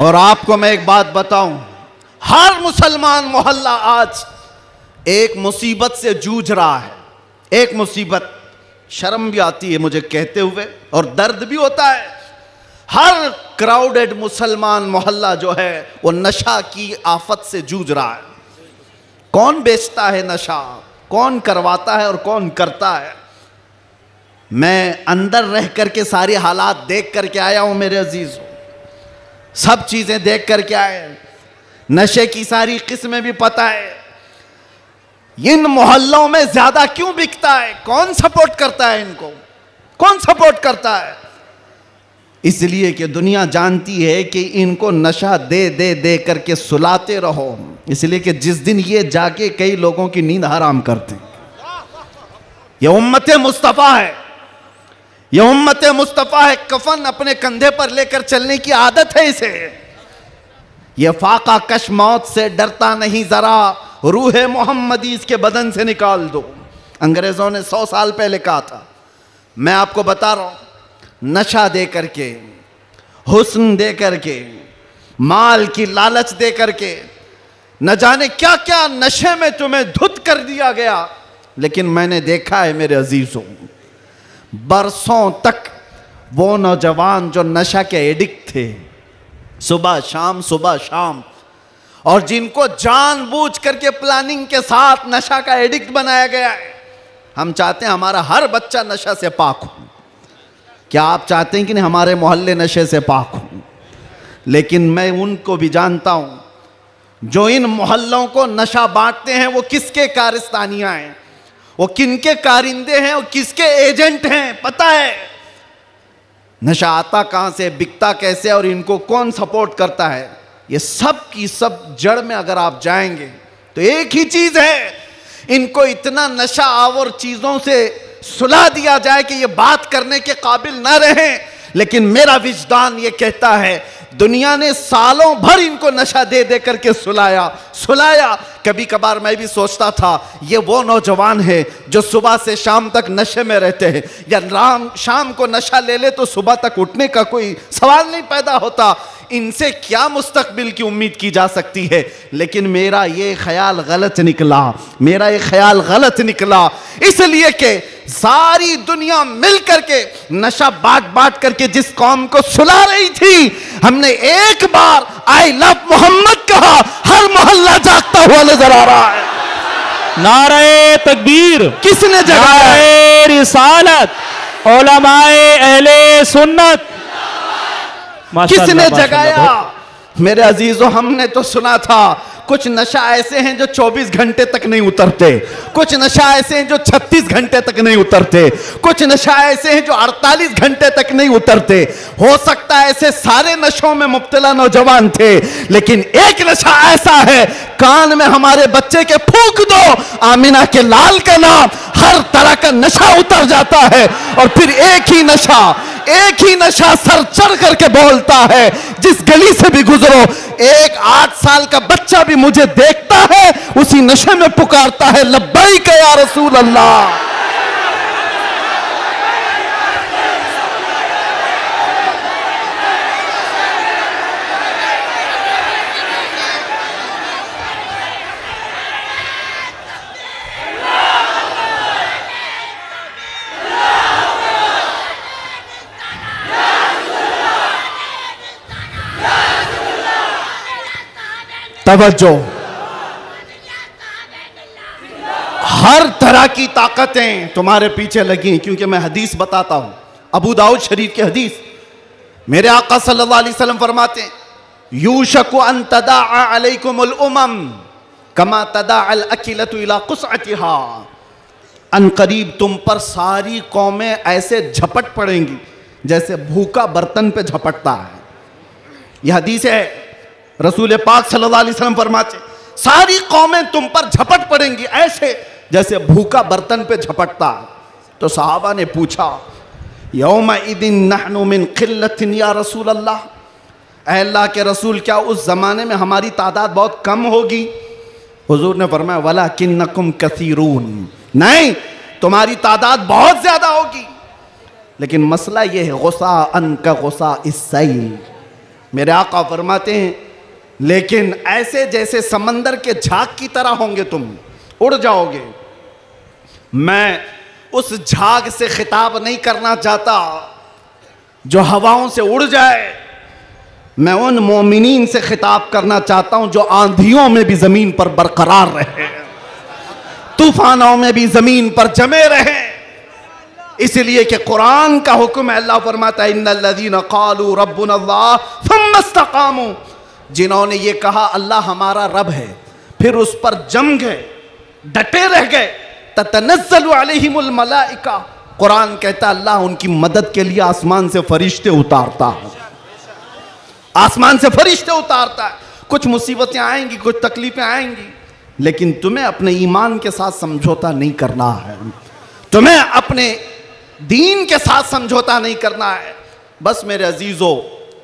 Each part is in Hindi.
और आपको मैं एक बात बताऊं, हर मुसलमान मोहल्ला आज एक मुसीबत से जूझ रहा है। एक मुसीबत, शर्म भी आती है मुझे कहते हुए और दर्द भी होता है। हर क्राउडेड मुसलमान मोहल्ला जो है वो नशा की आफत से जूझ रहा है। कौन बेचता है नशा, कौन करवाता है और कौन करता है। मैं अंदर रह करके सारे हालात देख करके आया हूं मेरे अजीज, सब चीजें देख करके आए, नशे की सारी किस्में भी पता है। इन मोहल्लों में ज्यादा क्यों बिकता है, कौन सपोर्ट करता है इनको, कौन सपोर्ट करता है? इसलिए कि दुनिया जानती है कि इनको नशा दे दे दे करके सुलाते रहो, इसलिए कि जिस दिन ये जाके कई लोगों की नींद हराम करते। ये उम्मत मुस्तफ़ा है, ये उम्मत मुस्तफ़ा है। कफन अपने कंधे पर लेकर चलने की आदत है इसे। ये फाका कश मौत से डरता नहीं जरा, रूह मोहम्मदी इसके बदन से निकाल दो। अंग्रेजों ने 100 साल पहले कहा था। मैं आपको बता रहा हूं, नशा दे करके, हुस्न दे करके, माल की लालच दे करके, न जाने क्या क्या नशे में तुम्हें धुत कर दिया गया। लेकिन मैंने देखा है मेरे अजीजों, बरसों तक वो नौजवान जो नशा के एडिक्ट थे, सुबह शाम, और जिनको जानबूझ करके प्लानिंग के साथ नशा का एडिक्ट बनाया गया है। हम चाहते हैं हमारा हर बच्चा नशा से पाक हो। क्या आप चाहते हैं कि नहीं हमारे मोहल्ले नशे से पाक हो? लेकिन मैं उनको भी जानता हूं जो इन मोहल्लों को नशा बांटते हैं, वो किसके कारस्तानियां हैं, वो किनके कारिंदे हैं और किसके एजेंट हैं, पता है। नशा आता कहां से, बिकता कैसे और इनको कौन सपोर्ट करता है, ये सब की सब जड़ में अगर आप जाएंगे तो एक ही चीज है, इनको इतना नशा आवर चीजों से सुला दिया जाए कि ये बात करने के काबिल ना रहे। लेकिन मेरा विजदान ये कहता है, दुनिया ने सालों भर इनको नशा दे दे करके सुलाया। कभी कभार मैं भी सोचता था ये वो नौजवान है जो सुबह से शाम तक नशे में रहते हैं, या शाम को नशा ले ले तो सुबह तक उठने का कोई सवाल नहीं पैदा होता। इनसे क्या मुस्तकबिल की उम्मीद की जा सकती है? लेकिन मेरा ये ख्याल गलत निकला, इसलिए कि सारी दुनिया मिल करके नशा बांट करके जिस कौम को सुला रही थी, हमने एक बार आई लव मोहम्मद कहा, हर मोहल्ला जागता हुआ नजर आ रहा है। नारे तकबीर किसने जगाया? नारे रिसालत, उलमाए अहले सुन्नत, किसने जगाया? मेरे अजीजों, हमने तो सुना था कुछ नशा ऐसे हैं जो 24 घंटे तक नहीं उतरते, कुछ नशा ऐसे हैं जो 36 घंटे तक नहीं उतरते, कुछ नशा ऐसे हैं जो 48 घंटे तक नहीं उतरते। हो सकता है ऐसे सारे नशों में मुब्तला नौजवान थे, लेकिन एक नशा ऐसा है, कान में हमारे बच्चे के फूंक दो आमिना के लाल का नाम, हर तरह का नशा उतर जाता है। और फिर एक ही नशा सर चढ़ करके बोलता है, जिस गली से भी गुजरो, एक 8 साल का बच्चा भी मुझे देखता है, उसी नशे में पुकारता है, लब्बैक या रसूल अल्लाह। तवज्जो, हर तरह की ताकतें तुम्हारे पीछे लगी, क्योंकि मैं हदीस बताता हूं, अबू दाऊद शरीफ की हदीस। मेरे आका सल्लल्लाहु अलैहि वसल्लम फरमाते हैं, यूशकु अन तदाअ अलैकुमुल उमम कमा तदाअल अकिलतु इला कुसअतिहा। अन करीब तुम पर सारी कौमें ऐसे झपट पड़ेंगी जैसे भूखा बर्तन पे झपटता है। यह हदीस है, रसूल पाक सल्लल्लाहु अलैहि वसल्लम फरमाते, सारी कौमें तुम पर झपट पड़ेंगी ऐसे जैसे भूखा बर्तन पे झपटता। तो सहाबा ने पूछा, यौमा इदिन नहनु मिन किल्लतिन या रसूल अल्लाह, ऐ अल्लाह के रसूल, क्या उस जमाने में हमारी तादाद बहुत कम होगी? हुजूर ने फरमाया, वलाकिन्नकुम कसीरून, नहीं, तुम्हारी तादाद बहुत ज्यादा होगी। लेकिन मसला यह है, गुस्सा अन का गुस्सा इस्सैल, मेरे आका फरमाते हैं लेकिन ऐसे जैसे समंदर के झाग की तरह होंगे तुम, उड़ जाओगे। मैं उस झाग से खिताब नहीं करना चाहता जो हवाओं से उड़ जाए, मैं उन मोमिनीन से खिताब करना चाहता हूं जो आंधियों में भी जमीन पर बरकरार रहे, तूफानों में भी जमीन पर जमे रहे। इसलिए कि कुरान का हुक्म है, अल्लाह फरमाता है इन्नल्लज़ीना क़ालू रब्बुनल्लाह थुम्मा इस्तक़ामू, जिन्होंने ये कहा अल्लाह हमारा रब है, फिर उस पर जम गए, डटे रह गए, ततनज़्ज़लु अलैहिमुल मलाइका, कुरान कहता है अल्लाह उनकी मदद के लिए आसमान से फरिश्ते उतारता है, आसमान से फरिश्ते उतारता है। कुछ मुसीबतें आएंगी, कुछ तकलीफें आएंगी, लेकिन तुम्हें अपने ईमान के साथ समझौता नहीं करना है, तुम्हें अपने दीन के साथ समझौता नहीं करना है। बस मेरे अजीजों,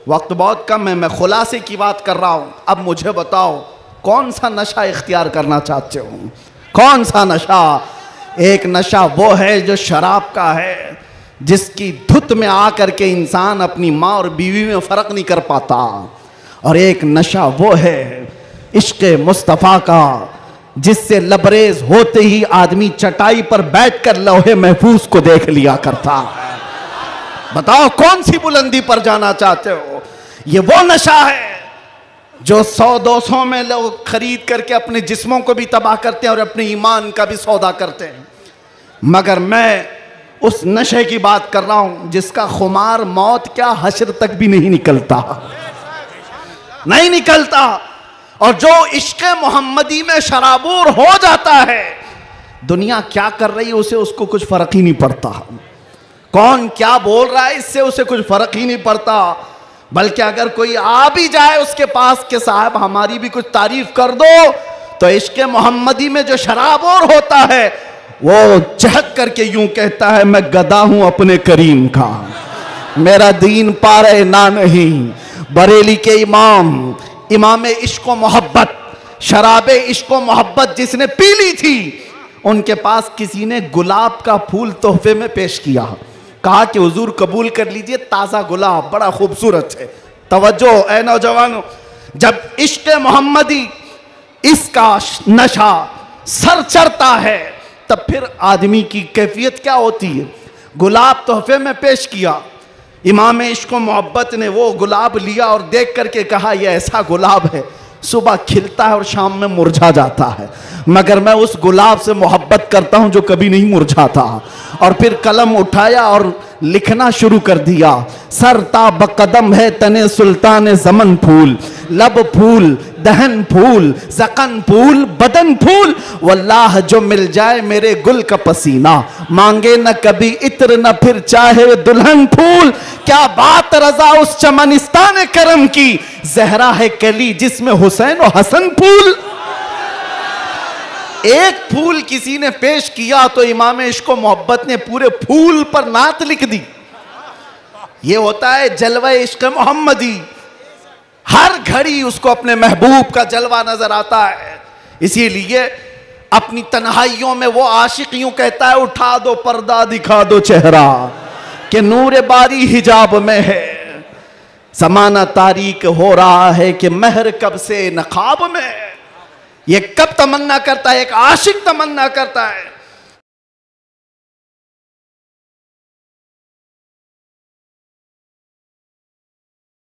वक्त बहुत कम है, मैं खुलासे की बात कर रहा हूं। अब मुझे बताओ कौन सा नशा इख्तियार करना चाहते हो? कौन सा नशा? एक नशा वो है जो शराब का है, जिसकी धुत में आकर के इंसान अपनी माँ और बीवी में फर्क नहीं कर पाता, और एक नशा वो है इश्क़ मुस्तफ़ा का, जिससे लबरेज होते ही आदमी चटाई पर बैठकर लौहे महफूज को देख लिया करता है। बताओ कौन सी बुलंदी पर जाना चाहते हो? ये वो नशा है जो 100-200 में लोग खरीद करके अपने जिस्मों को भी तबाह करते हैं और अपने ईमान का भी सौदा करते हैं। मगर मैं उस नशे की बात कर रहा हूं जिसका खुमार मौत क्या हश्र तक भी नहीं निकलता, नहीं निकलता, और जो इश्क़ मोहम्मदी में शराबूर हो जाता है, दुनिया क्या कर रही है उसे उसको कुछ फर्क ही नहीं पड़ता, कौन क्या बोल रहा है इससे उसे कुछ फर्क ही नहीं पड़ता। बल्कि अगर कोई आ भी जाए उसके पास के साहब हमारी भी कुछ तारीफ कर दो, तो इश्क़ मोहम्मदी में जो शराबूर होता है वो चहक करके यूं कहता है मैं गदा हूं अपने करीम का, मेरा दीन पारे ना नहीं। बरेली के इमाम इश्क़ व मोहब्बत, शराबे इश्क़ व मोहब्बत जिसने पी ली थी, उनके पास किसी ने गुलाब का फूल तोहफे में पेश किया, कहा कि हुजूर कबूल कर लीजिए, ताज़ा गुलाब बड़ा खूबसूरत है। तवज्जो ऐ नौजवानों, जब इश्क़ मोहम्मदी इसका नशा सर चढ़ता है तब फिर आदमी की कैफियत क्या होती है। गुलाब तोहफे में पेश किया, इमाम इश्क़ व मोहब्बत ने वो गुलाब लिया और देख करके कहा यह ऐसा गुलाब है सुबह खिलता है और शाम में मुरझा जाता है, मगर मैं उस गुलाब से मोहब्बत करता हूं जो कभी नहीं मुरझाता। और फिर कलम उठाया और लिखना शुरू कर दिया, सरता बकदम है तने सुल्तान ज़मन फूल, लब फूल दहन फूल ज़कन फूल बदन फूल, वल्लाह जो मिल जाए मेरे गुल का पसीना, मांगे न कभी इत्र न फिर चाहे दुल्हन फूल। क्या बात रजा उस चमनिस्तान करम की, जहरा है कली जिसमें हुसैन और हसन फूल। एक फूल किसी ने पेश किया तो इमाम इश्क़ व मोहब्बत ने पूरे फूल पर नात लिख दी। ये होता है जलवा इश्क़ मोहम्मदी, हर घड़ी उसको अपने महबूब का जलवा नजर आता है। इसीलिए अपनी तन्हाइयों में वो आशिक यूं कहता है उठा दो पर्दा दिखा दो चेहरा, कि नूर बारी हिजाब में है, ज़माना तारीक हो रहा है कि महर कब से नकाब में। ये कब तमन्ना करता है, एक आशिक तमन्ना करता है